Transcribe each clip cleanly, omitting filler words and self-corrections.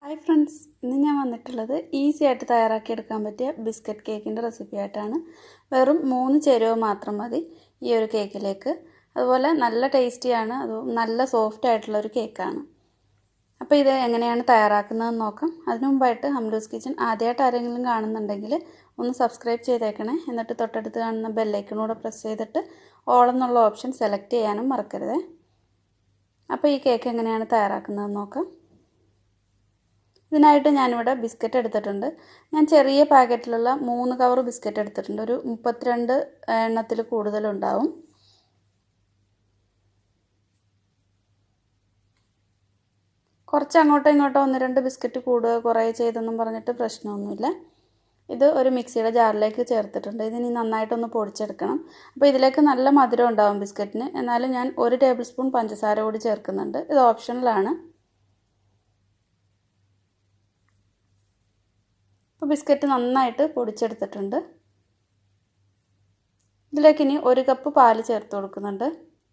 Hi friends, ഇന്ന് ഞാൻ വന്നിട്ടുള്ളത് ഈസി ആയിട്ട് തയ്യാറാക്കിയെടുക്കാൻ പറ്റിയ ബിസ്ക്കറ്റ് കേക്കിൻ്റെ റെസിപ്പി ആയിട്ടാണ്. വെറും 3 ചേരുവ മാത്രം മതി ഈ ഒരു കേക്കിലേക്ക്. അതുപോലെ നല്ല ടേസ്റ്റിയാണ്, അത് നല്ല സോഫ്റ്റ് ആയിട്ടുള്ളൊരു കേക്കാണ്. അപ്പോൾ ഇത് എങ്ങനെയാണ് തയ്യാറാക്കുന്നതെന്ന് നോക്കാം. അതിനു മുമ്പായിട്ട് ഹംലൂസ് കിച്ചൺ ആദ്യമായിട്ട് ആരെങ്കിലും കാണുന്നുണ്ടെങ്കിൽ ഒന്ന് സബ്സ്ക്രൈബ് ചെയ്തേക്കണേ. എന്നിട്ട് തൊട്ടടുത്ത് കാണുന്ന ബെല്ലൈക്കണൂടെ പ്രസ് ചെയ്തിട്ട് ഓൾ എന്നുള്ള ഓപ്ഷൻ സെലക്ട് ചെയ്യാനും മറക്കരുത്. അപ്പോൾ ഈ കേക്ക് എങ്ങനെയാണ് തയ്യാറാക്കുന്നതെന്ന് നോക്കാം. ഇതിനായിട്ട് ഞാനിവിടെ ബിസ്ക്കറ്റ് എടുത്തിട്ടുണ്ട്. ഞാൻ ചെറിയ പാക്കറ്റിലുള്ള 3 കവർ ബിസ്ക്കറ്റ് എടുത്തിട്ടുണ്ട്. ഒരു 32 എണ്ണത്തിൽ കൂടുതലുണ്ടാവും. കുറച്ച് അങ്ങോട്ടോ ഇങ്ങോട്ടോ 1-2 ബിസ്ക്കറ്റ് കൂടുക കുറേ ചെയ്തെന്നും പറഞ്ഞിട്ട് പ്രശ്നമൊന്നുമില്ല. ഇത് ഒരു മിക്സിയുടെ ജാറിലേക്ക് ചേർത്തിട്ടുണ്ട്. ഇതിനി നന്നായിട്ടൊന്ന് പൊടിച്ചെടുക്കണം. അപ്പോൾ ഇതിലേക്ക് നല്ല മധുരം ഉണ്ടാവും ബിസ്ക്കറ്റിന്. എന്നാലും ഞാൻ 1 ടേബിൾ സ്പൂൺ പഞ്ചസാര കൂടി ചേർക്കുന്നുണ്ട്. ഇത് ഓപ്ഷണലാണ്. അപ്പോൾ ബിസ്ക്കറ്റ് നന്നായിട്ട് പൊടിച്ചെടുത്തിട്ടുണ്ട്. ഇതിലേക്ക് ഇനി 1 കപ്പ് പാൽ ചേർത്ത് കൊടുക്കുന്നുണ്ട്.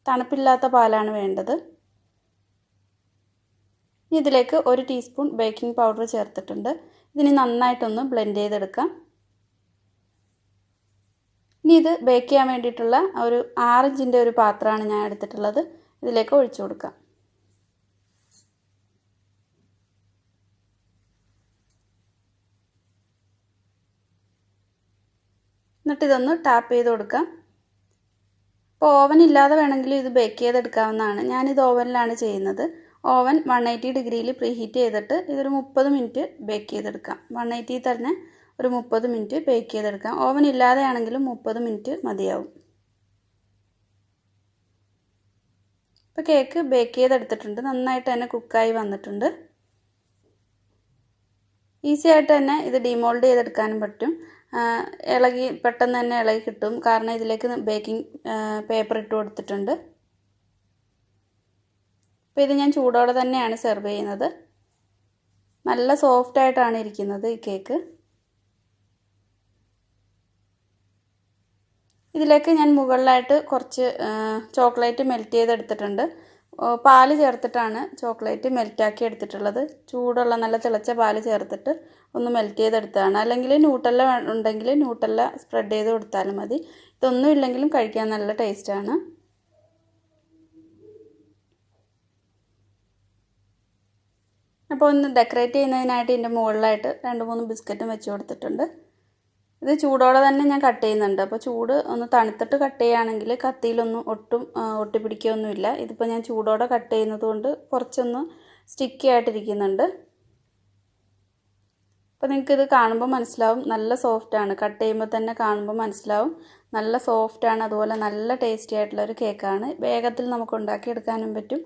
തണുപ്പില്ലാത്ത പാലാണ് വേണ്ടത്. ഇതിലേക്ക് 1 ടീസ്പൂൺ ബേക്കിംഗ് പൗഡർ ചേർത്തിട്ടുണ്ട്. ഇതിനി നന്നായിട്ടൊന്ന് ബ്ലെൻഡ് ചെയ്തെടുക്കാം. ഇനി ഇത് ബേക്ക് ചെയ്യാൻ വേണ്ടിയിട്ടുള്ള ഒരു 6 ഇഞ്ചിൻ്റെ ഒരു പാത്രമാണ് ഞാൻ എടുത്തിട്ടുള്ളത്. ഇതിലേക്ക് ഒഴിച്ചു കൊടുക്കാം. എന്നിട്ട് ഇതൊന്ന് ടാപ്പ് ചെയ്ത് കൊടുക്കാം. അപ്പോൾ ഓവൻ ഇല്ലാതെ വേണമെങ്കിൽ ഇത് ബേക്ക് ചെയ്തെടുക്കാവുന്നതാണ്. ഞാനിത് ഓവനിലാണ് ചെയ്യുന്നത്. ഓവൻ 180 ഡിഗ്രിയിൽ പ്രീഹീറ്റ് ചെയ്തിട്ട് ഇതൊരു 30 മിനിറ്റ് ബേക്ക് ചെയ്തെടുക്കാം. 180 തന്നെ ഒരു 30 മിനിറ്റ് ബേക്ക് ചെയ്തെടുക്കാം. ഓവൻ ഇല്ലാതെയാണെങ്കിലും 30 മിനിറ്റ് മതിയാവും. ഇപ്പോൾ കേക്ക് ബേക്ക് ചെയ്തെടുത്തിട്ടുണ്ട്. നന്നായിട്ട് തന്നെ കുക്കായി വന്നിട്ടുണ്ട്. ഈസി ആയിട്ട് തന്നെ ഇത് ഡിമോൾഡ് ചെയ്തെടുക്കാനും പറ്റും. പെട്ടെന്ന് തന്നെ ഇളകി കിട്ടും. കാരണം ഇതിലേക്ക് ബേക്കിംഗ് പേപ്പർ ഇട്ട് കൊടുത്തിട്ടുണ്ട്. അപ്പോൾ ഇത് ഞാൻ ചൂടോടെ തന്നെയാണ് സെർവ് ചെയ്യുന്നത്. നല്ല സോഫ്റ്റ് ആയിട്ടാണ് ഇരിക്കുന്നത് ഈ കേക്ക്. ഇതിലേക്ക് ഞാൻ മുകളിലായിട്ട് കുറച്ച് ചോക്ലേറ്റ് മെൽറ്റ് ചെയ്തെടുത്തിട്ടുണ്ട്. പാല് ചേർത്തിട്ടാണ് ചോക്ലേറ്റ് മെൽറ്റാക്കി എടുത്തിട്ടുള്ളത്. ചൂടുള്ള നല്ല തിളച്ച പാല് ചേർത്തിട്ട് ഒന്ന് മെൽറ്റ് ചെയ്തെടുത്തതാണ്. അല്ലെങ്കിൽ ന്യൂട്ടല്ല ഉണ്ടെങ്കിൽ ന്യൂട്ടല്ല സ്പ്രെഡ് ചെയ്ത് കൊടുത്താലും മതി. ഇതൊന്നും ഇല്ലെങ്കിലും കഴിക്കാൻ നല്ല ടേസ്റ്റാണ്. അപ്പോൾ ഒന്ന് ഡെക്കറേറ്റ് ചെയ്യുന്നതിനായിട്ട് ഇതിൻ്റെ മുകളിലായിട്ട് 2-3 ബിസ്ക്കറ്റും വെച്ച് കൊടുത്തിട്ടുണ്ട്. ഇത് ചൂടോടെ തന്നെ ഞാൻ കട്ട് ചെയ്യുന്നുണ്ട്. അപ്പോൾ ചൂട് ഒന്ന് തണുത്തിട്ട് കട്ട് ചെയ്യുകയാണെങ്കിൽ കത്തിയിലൊന്നും ഒട്ടിപ്പിടിക്കുകയൊന്നുമില്ല. ഇതിപ്പോൾ ഞാൻ ചൂടോടെ കട്ട് ചെയ്യുന്നത് കൊണ്ട് കുറച്ചൊന്ന് സ്റ്റിക്കി ആയിട്ടിരിക്കുന്നുണ്ട്. അപ്പോൾ നിങ്ങൾക്കിത് കാണുമ്പോൾ മനസ്സിലാവും, നല്ല സോഫ്റ്റാണ്. കട്ട് ചെയ്യുമ്പോൾ തന്നെ കാണുമ്പോൾ മനസ്സിലാവും നല്ല സോഫ്റ്റാണ്. അതുപോലെ നല്ല ടേസ്റ്റി ആയിട്ടുള്ളൊരു കേക്കാണ്. വേഗത്തിൽ നമുക്ക് ഉണ്ടാക്കിയെടുക്കാനും പറ്റും.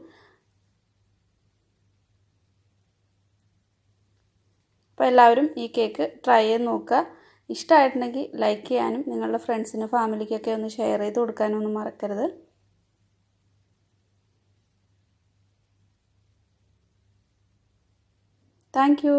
അപ്പോൾ എല്ലാവരും ഈ കേക്ക് ട്രൈ ചെയ്ത് നോക്കുക. ഇഷ്ടമായിട്ടുണ്ടെങ്കിൽ ലൈക്ക് ചെയ്യാനും നിങ്ങളുടെ ഫ്രണ്ട്സിനും ഫാമിലിക്കൊക്കെ ഒന്ന് ഷെയർ ചെയ്ത് കൊടുക്കാനും ഒന്നും മറക്കരുത്. Thank you.